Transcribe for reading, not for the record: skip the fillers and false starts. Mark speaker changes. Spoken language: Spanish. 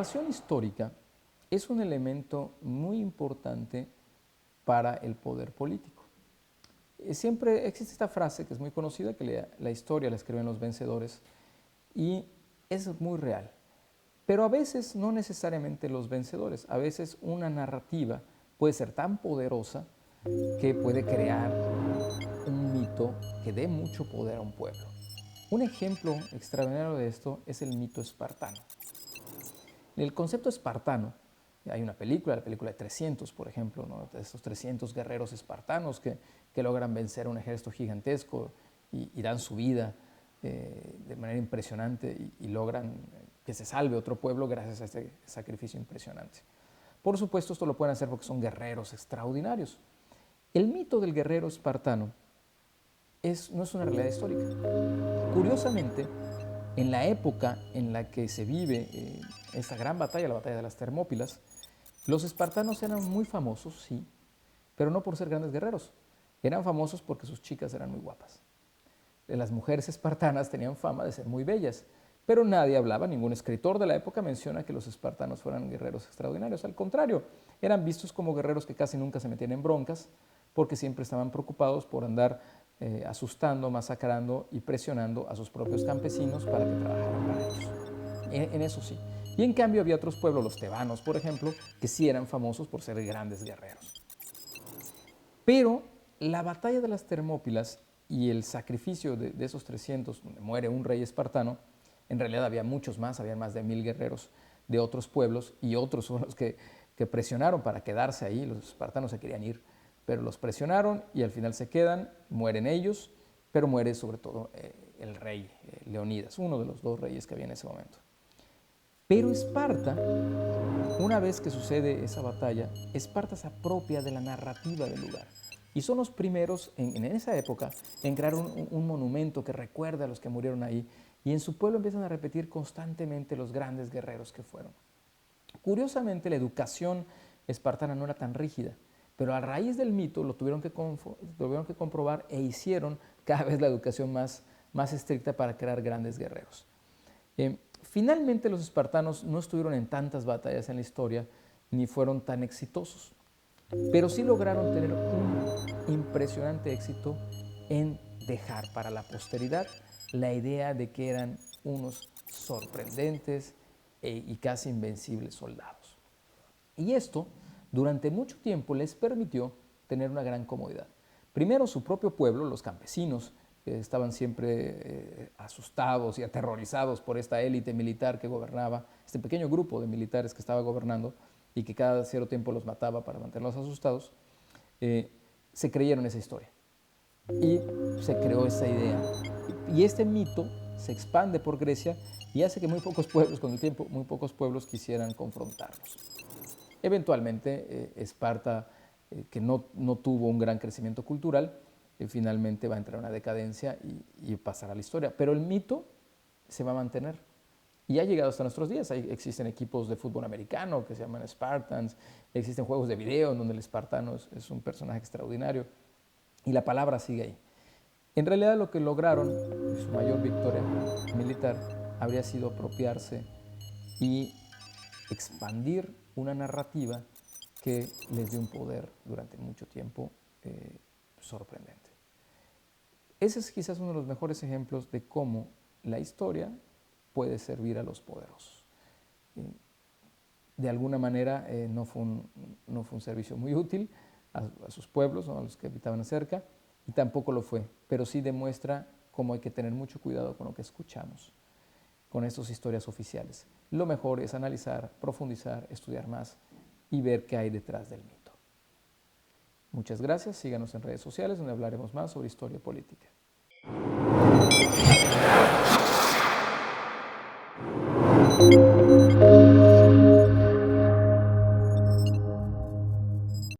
Speaker 1: narración histórica es un elemento muy importante para el poder político. Siempre existe esta frase que es muy conocida, que la historia la escriben los vencedores, y es muy real. Pero a veces no necesariamente los vencedores, a veces una narrativa puede ser tan poderosa que puede crear un mito que dé mucho poder a un pueblo. Un ejemplo extraordinario de esto es el mito espartano. El concepto espartano, hay una película, la película de 300, por ejemplo, ¿no? De estos 300 guerreros espartanos que logran vencer a un ejército gigantesco y dan su vida de manera impresionante y logran que se salve otro pueblo gracias a este sacrificio impresionante. Por supuesto, esto lo pueden hacer porque son guerreros extraordinarios. El mito del guerrero espartano no es una realidad histórica. Curiosamente, en la época en la que se vive esta gran batalla, la batalla de las Termópilas, los espartanos eran muy famosos, sí, pero no por ser grandes guerreros. Eran famosos porque sus chicas eran muy guapas. Las mujeres espartanas tenían fama de ser muy bellas, pero nadie hablaba, ningún escritor de la época menciona que los espartanos fueran guerreros extraordinarios. Al contrario, eran vistos como guerreros que casi nunca se metían en broncas porque siempre estaban preocupados por andar asustando, masacrando y presionando a sus propios campesinos para que trabajaran para ellos. En eso sí. Y en cambio había otros pueblos, los tebanos, por ejemplo, que sí eran famosos por ser grandes guerreros. Pero la batalla de las Termópilas y el sacrificio de esos 300, donde muere un rey espartano, en realidad había muchos más, había más de 1000 guerreros de otros pueblos y otros son los que presionaron para quedarse ahí. Los espartanos se querían ir, pero los presionaron y al final se quedan, mueren ellos, pero muere sobre todo el rey Leonidas, uno de los dos reyes que había en ese momento. Pero Esparta, una vez que sucede esa batalla, Esparta se apropia de la narrativa del lugar. Y son los primeros en esa época en crear un monumento que recuerda a los que murieron ahí. Y en su pueblo empiezan a repetir constantemente los grandes guerreros que fueron. Curiosamente, la educación espartana no era tan rígida, pero a raíz del mito lo tuvieron que comprobar e hicieron cada vez la educación más estricta para crear grandes guerreros. Finalmente los espartanos no estuvieron en tantas batallas en la historia ni fueron tan exitosos, pero sí lograron tener un impresionante éxito en dejar para la posteridad la idea de que eran unos sorprendentes y casi invencibles soldados. Y esto durante mucho tiempo les permitió tener una gran comodidad. Primero su propio pueblo, los campesinos, estaban siempre asustados y aterrorizados por esta élite militar que gobernaba, este pequeño grupo de militares que estaba gobernando y que cada cierto tiempo los mataba para mantenerlos asustados, se creyeron esa historia y se creó esa idea. Y este mito se expande por Grecia y hace que muy pocos pueblos, con el tiempo, muy pocos pueblos quisieran confrontarlos. Eventualmente, Esparta, que no tuvo un gran crecimiento cultural, finalmente va a entrar en una decadencia y pasará a la historia. Pero el mito se va a mantener y ha llegado hasta nuestros días. Existen equipos de fútbol americano que se llaman Spartans, existen juegos de video en donde el espartano es un personaje extraordinario y la palabra sigue ahí. En realidad lo que lograron, su mayor victoria militar, habría sido apropiarse y expandir una narrativa que les dio un poder durante mucho tiempo sorprendente. Ese es quizás uno de los mejores ejemplos de cómo la historia puede servir a los poderosos. De alguna manera no fue un servicio muy útil a sus pueblos, ¿no? A los que habitaban cerca, y tampoco lo fue, pero sí demuestra cómo hay que tener mucho cuidado con lo que escuchamos, con estas historias oficiales. Lo mejor es analizar, profundizar, estudiar más y ver qué hay detrás del mito. Muchas gracias, síganos en redes sociales donde hablaremos más sobre historia política.